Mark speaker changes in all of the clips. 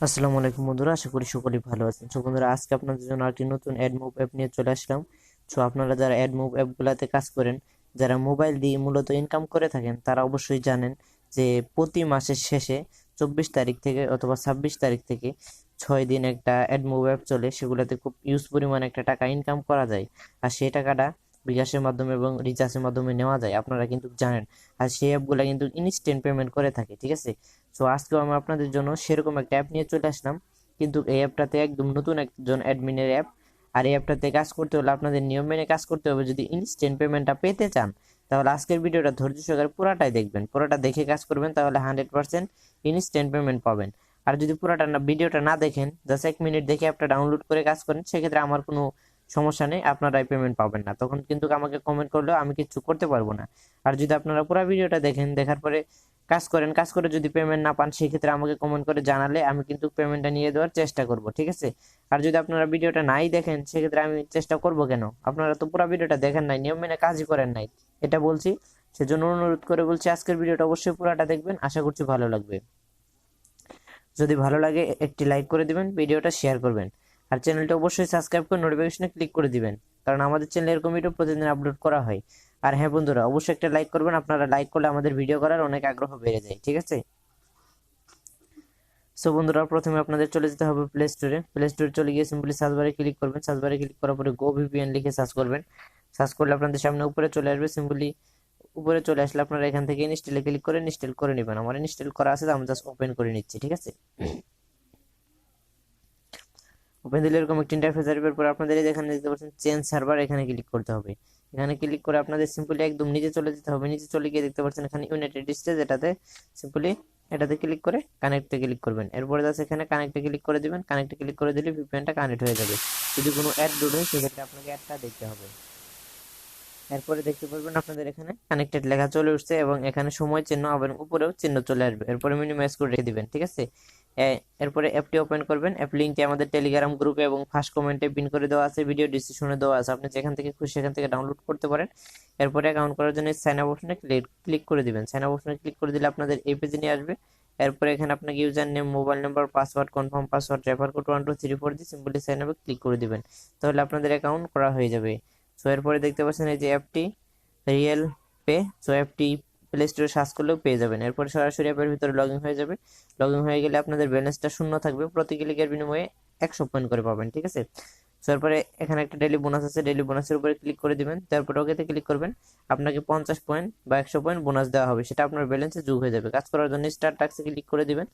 Speaker 1: আসসালামু আলাইকুম বন্ধুরা, আশা করি সকলেই ভালো আছেন। বন্ধুরা, আজকে আপনাদের জন্য একটি নতুন অ্যাড মুভ অ্যাপ নিয়ে চলে আসলাম। আপনারা যারা অ্যাড মুভ অ্যাপগুলোতে কাজ করেন, যারা মোবাইল দিয়ে মূলত ইনকাম করে থাকেন, তারা অবশ্যই জানেন যে প্রতি মাসের শেষে 24 তারিখ থেকে অথবা 26 তারিখ থেকে 6 দিন একটা অ্যাড মুভ অ্যাপ চলে, সেগুলোতে খুব ইউজ পরিমাণে একটা টাকা ইনকাম করা যায়। আর সেই টাকাটা বিকাশের মাধ্যমে এবং রিচার্জের মাধ্যমে নেওয়া যায়, আপনারা কিন্তু জানেন। আর সেই অ্যাপগুলো কিন্তু ইনস্ট্যান্ট পেমেন্ট করে থাকে, ঠিক আছে। আজকেও আমি আপনাদের জন্য সেরকম একটা অ্যাপ নিয়ে চলে আসলাম, কিন্তু এই অ্যাপটাতে একদম নতুন একজন অ্যাডমিনের অ্যাপ। আর এই অ্যাপটাতে কাজ করতে হলে আপনাদের নিয়ম মেনে কাজ করতে হবে। যদি ইনস্ট্যান্ট পেমেন্টটা পেতে চান, তাহলে আজকের ভিডিওটা ধৈর্য সহকারে পুরাটাই দেখবেন, পুরাটা দেখে কাজ করবেন, তাহলে 100% ইনস্ট্যান্ট পেমেন্ট পাবেন। আর যদি পুরাটা ভিডিওটা না দেখেন, জাস্ট 1 মিনিট দেখে অ্যাপটা ডাউনলোড করে কাজ করেন, সেক্ষেত্রে আমার কোনো সমস্যা নেই, আপনারাই পেমেন্ট পাবেন না। তখন কিন্তু আমাকে কমেন্ট করলেও আমি কিছু করতে পারবো না। আর যদি আপনারা পুরো ভিডিওটা দেখেন, দেখার পরে কাজ করে যদি পেমেন্ট না পান, সেক্ষেত্রে আমাকে কমেন্ট করে জানালে আমি কিন্তু পেমেন্টটা নিয়ে দেওয়ার চেষ্টা করব, ঠিক আছে। আর যদি আপনারা ভিডিওটা নাই দেখেন, সেক্ষেত্রে আমি চেষ্টা করব কেন? আপনারা তো পুরো ভিডিওটা দেখেন নাই, নিয়ম মেনে কাজই করেন নাই, এটা বলছি। সেজন্য অনুরোধ করে বলছি, আজকের ভিডিওটা অবশ্যই পুরাটা দেখবেন, আশা করছি ভালো লাগবে। যদি ভালো লাগে একটি লাইক করে দিবেন, ভিডিওটা শেয়ার করবেন, আর চ্যানেলটা অবশ্যই সাবস্ক্রাইব করে নোটিফিকেশনে ক্লিক করে দিবেন, কারণ আমাদের চ্যানেলে এরকম ভিডিও প্রতিদিন আপলোড করা হয়। আর হ্যাঁ বন্ধুরা, অবশ্যই একটা লাইক করবেন, আপনারা লাইক করলে আমাদের ভিডিও করার অনেক আগ্রহ বেড়ে যায়, ঠিক আছে। বন্ধুরা, প্রথমে আপনাদের চলে যেতে হবে প্লে স্টোরে চলে গিয়ে সিম্পলি সার্চ বারে ক্লিক করবেন। সার্চ বারে ক্লিক করার পরে গো ভিপিএন লিখে সার্চ করবেন। সার্চ করলে আপনাদের সামনে উপরে চলে আসবে। সিম্পলি উপরে চলে আসলে আপনারা এখান থেকে ইনস্টলে ক্লিক করে ইনস্টল করে নেবেন। আমার ইনস্টল করা আছে, আমি জাস্ট ওপেন করে নিচ্ছি, ঠিক আছে। ওপেন দিলে এরকম একটি ইন্টারফেস আসবে। পর আপনাদের এখানে দেখতে পাচ্ছেন চেঞ্জ সার্ভার, এখানে ক্লিক করতে হবে। এখানে ক্লিক করে আপনাদের সিম্পলি একদম নিচে চলে যেতে হবে। নিচে চলে গিয়ে দেখতে পাচ্ছেন এখানে ইউনাইটেড স্টেটস, এটাতে সিম্পলি এটাতে ক্লিক করে কানেক্টে ক্লিক করবেন। এরপরে জাস্ট এখানে কানেক্টে ক্লিক করে দিবেন। কানেক্টে ক্লিক করে দিলে ভিপিএনটা কানেক্ট হয়ে যাবে। যদি কোনো অ্যাড লোড হয়, সেক্ষেত্রে আপনাকে অ্যাডটা দেখতে হবে। এরপরে দেখতে পারবেন আপনাদের এখানে কানেক্টেড লেখা চলে উঠছে, এবং এখানে সময় চিহ্ন আবার উপরেও চিহ্ন চলে আসবে। এরপরে মিনিমাইজ করে রেখে দিবেন, ঠিক আছে। এরপরে অ্যাপটি ওপেন করবেন। অ্যাপ লিঙ্কটি আমাদের টেলিগ্রাম গ্রুপে এবং ফার্স্ট কমেন্টে পিন করে দেওয়া আছে, ভিডিও ডিসক্রিপশনে দেওয়া আছে, আপনি যেখান থেকে খুশি সেখান থেকে ডাউনলোড করতে পারেন। এরপরে অ্যাকাউন্ট করার জন্য সাইন আপ অপশনে ক্লিক করে দিবেন। সাইন আপ অপশনে ক্লিক করে দিলে আপনাদের এই পেজে নিয়ে আসবে। এরপরে এখানে আপনাকে user name, mobile number, password, confirm password, refer code 1234 দিয়ে সিম্পলি সাইন আপে ক্লিক করে দিবেন। তাহলে আপনাদের অ্যাকাউন্ট করা হয়ে যাবে। এরপরে দেখতে পাচ্ছেন এই যে অ্যাপটি রিয়েল পে। অ্যাপটি প্লে স্টোরে সার্চ করলেও পেয়ে যাবেন। এরপরে সরাসরি অ্যাপের ভিতরে লগ ইন হয়ে যাবে। লগ ইন হয়ে গেলে আপনাদের ব্যালেন্সটা শূন্য থাকবে, প্রতি ক্লিকের বিনিময়ে 100 পয়েন্ট করে পাবেন, ঠিক আছে। এরপরে এখানে একটা ডেইলি বোনাস আছে, ডেইলি বোনাসের উপরে ক্লিক করে দিবেন। তারপরে ওকেতে ক্লিক করবেন। আপনাকে 50 পয়েন্ট বা 100 পয়েন্ট বোনাস দেওয়া হবে, সেটা আপনার ব্যালেন্সে যোগ হয়ে যাবে। কাজ করার জন্য স্টার টাস্কে ক্লিক করে দিবেন।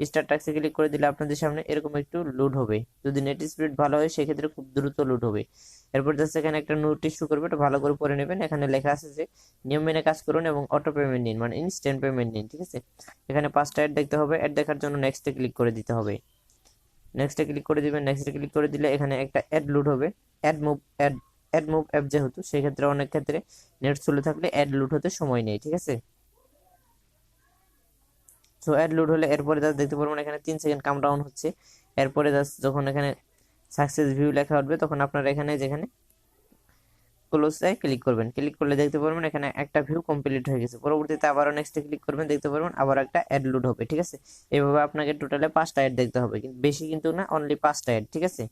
Speaker 1: স্টার টাস্কে ক্লিক করে দিলে আপনাদের সামনে এরকম একটু লোড হবে। যদি নেট স্পিড ভালো হয়, সেক্ষেত্রে খুব দ্রুত লোড হবে। এরপর জাস্ট এখানে একটা নোটিশ শো করবে, এটা ভালো করে পড়ে নেবেন। এখানে লেখা আছে যে নিয়ম মেনে কাজ করুন এবং অটো পেমেন্ট নিন, মানে ইনস্ট্যান্ট পেমেন্ট নিন, ঠিক আছে। এখানে 5টা অ্যাড দেখতে হবে। অ্যাড দেখার জন্য নেক্সটে ক্লিক করে দিতে হবে। নেক্সটে ক্লিক করে দিবেন। নেক্সটে ক্লিক করে দিলে এখানে একটা অ্যাড লোড হবে। অ্যাড মুভ অ্যাপ যেহেতু, সেক্ষেত্রে অনেক ক্ষেত্রে নেট স্লো থাকলে অ্যাড লোড হতে সময় নেই, ঠিক আছে। অ্যাড লোড হলে এরপরে জাস্ট দেখতে পারবেন এখানে 3 সেকেন্ড কাউন্টডাউন হচ্ছে। এরপরে জাস্ট যখন এখানে সাকসেস ভিউ লেখা উঠবে, তখন আপনারা এখানে যেখানে ক্লোজে ক্লিক করবেন। ক্লিক করলে দেখতে পারবেন এখানে একটা ভিউ কমপ্লিট হয়ে গেছে। পরবর্তীতে আবারও নেক্সটে ক্লিক করবেন, দেখতে পারবেন আবার একটা অ্যাড লোড হবে, ঠিক আছে। এইভাবে আপনাকে টোটালে 5টা অ্যাড দেখতে হবে, কিন্তু বেশি কিন্তু না, অনলি 5টা অ্যাড, ঠিক আছে।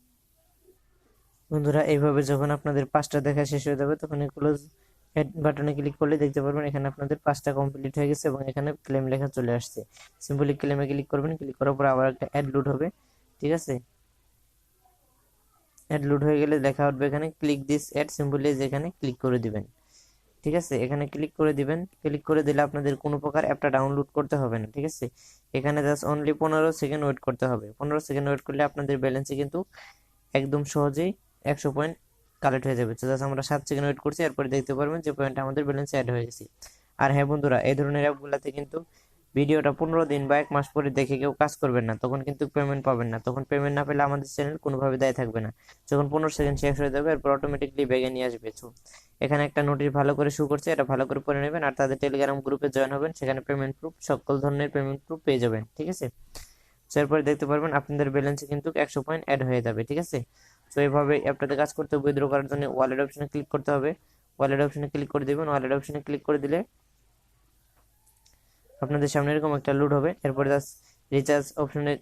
Speaker 1: বন্ধুরা, এইভাবে যখন আপনাদের 5টা দেখা শেষ হয়ে যাবে, তখন ক্লোজ অ্যাড বাটনে ক্লিক করলে দেখতে পারবেন এখানে আপনাদের 5টা কমপ্লিট হয়ে গেছে, এবং এখানে ক্লেম লেখা চলে আসছে। সিম্পলি ক্লেমে ক্লিক করবেন। ক্লিক করার পর আবার একটা অ্যাড লোড হবে, ঠিক আছে। অ্যাড লোড হয়ে গেলে লেখা উঠবে এখানে ক্লিক দিস অ্যাড, সিম্পলি যেখানে ক্লিক করে দিবেন, ঠিক আছে। এখানে ক্লিক করে দিবেন। ক্লিক করে দিলে আপনাদের কোনো প্রকার অ্যাপটা ডাউনলোড করতে হবে না, ঠিক আছে। এখানে জাস্ট অনলি 15 সেকেন্ড ওয়েট করতে হবে। 15 সেকেন্ড ওয়েট করলে আপনাদের ব্যালেন্সে কিন্তু একদম সহজেই 100 পয়েন্ট কালেক্ট হয়ে যাবে। জাস্ট আমরা 7 সেকেন্ড ওয়েট করছি, এরপরে দেখতে পারবেন যে পয়েন্টটা আমাদের ব্যালেন্সে অ্যাড হয়ে গেছে। আর হ্যাঁ বন্ধুরা, এই ধরনের অ্যাপগুলোতে কিন্তু ভিডিওটা 15 দিন বা 1 মাস পরে দেখে কেউ কাজ করবেন না, তখন কিন্তু পেমেন্ট পাবেন না। তখন পেমেন্ট না পেলে আমাদের চ্যানেল কোনোভাবে দায়ী থাকবে না। যখন 15 সেকেন্ড শেষ হয়ে যাবে, এরপর অটোমেটিকলি ব্যাগে নিয়ে আসবে। এখানে একটা নোটিশ ভালো করে শো করছে, এটা ভালো করে পড়ে নেবেন। আর তাদের টেলিগ্রাম গ্রুপে জয়েন হবেন, সেখানে পেমেন্ট প্রুফ, সকল ধরনের পেমেন্ট প্রুফ পেয়ে যাবেন, ঠিক আছে। এরপরে দেখতে পারবেন আপনাদের ব্যালেন্সে কিন্তু 100 পয়েন্ট অ্যাড হয়ে যাবে, ঠিক আছে। এইভাবে অ্যাপটাতে কাজ করতে উইথড্র করার জন্য ওয়ালেট অপশনে ক্লিক করতে হবে। ওয়ালেট অপশনে ক্লিক করে দিবেন। ওয়ালেট অপশনে ক্লিক করে দিলে আপনাদের সামনে এরকম একটা লোড হবে। এরপরে জাস্ট রিচার্জ অপশনে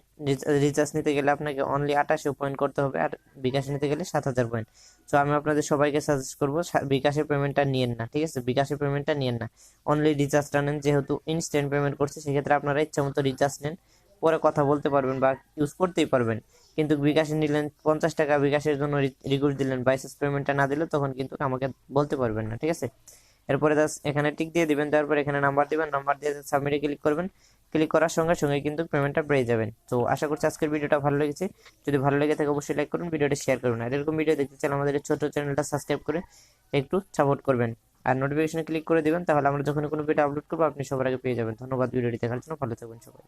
Speaker 1: রিচার্জ নিতে গেলে আপনাকে অনলি 88 পয়েন্ট করতে হবে, আর বিকাশ নিতে গেলে 7000 পয়েন্ট। তো আমি আপনাদের সবাইকে সাজেস্ট করবো বিকাশের পেমেন্টটা নিয়েন না, ঠিক আছে? বিকাশের পেমেন্টটা নিয়েন না, অনলি রিচার্জটা নেন। যেহেতু ইনস্ট্যান্ট পেমেন্ট করছে, সেক্ষেত্রে আপনারা ইচ্ছা মতো রিচার্জ নেন, পরে কথা বলতে পারবেন বা ইউজ করতেই পারবেন। কিন্তু বিকাশে নিলেন 50 টাকা, বিকাশের জন্য রিকোয়েস্ট দিলেন, বাইসেস পেমেন্টটা না দিলে তখন কিন্তু আমাকে বলতে পারবেন না, ঠিক আছে? এরপরে জাস্ট এখানে টিক দিয়ে দিবেন, তারপর এখানে নাম্বার দিবেন, নাম্বার দিয়ে সাবমিটে ক্লিক করবেন। ক্লিক করার সঙ্গে সঙ্গে কিন্তু পেমেন্টটা পেয়ে যাবেন। তো আশা করছি আজকের ভিডিওটা ভালো লেগেছে। যদি ভালো লেগে থাকে অবশ্যই লাইক করুন, ভিডিওটা শেয়ার করুন, আর এরকম ভিডিও দেখতে চাইলে আমাদের এই ছোট চ্যানেলটা সাবস্ক্রাইব করে একটু সাপোর্ট করবেন, আর নোটিফিকেশনে ক্লিক করে দিবেন, তাহলে আমরা যখন কোনো ভিডিও আপলোড করবো আপনি সবার আগে পেয়ে যাবেন। ধন্যবাদ ভিডিওটি দেখার জন্য, ভালো থাকবেন সবাই।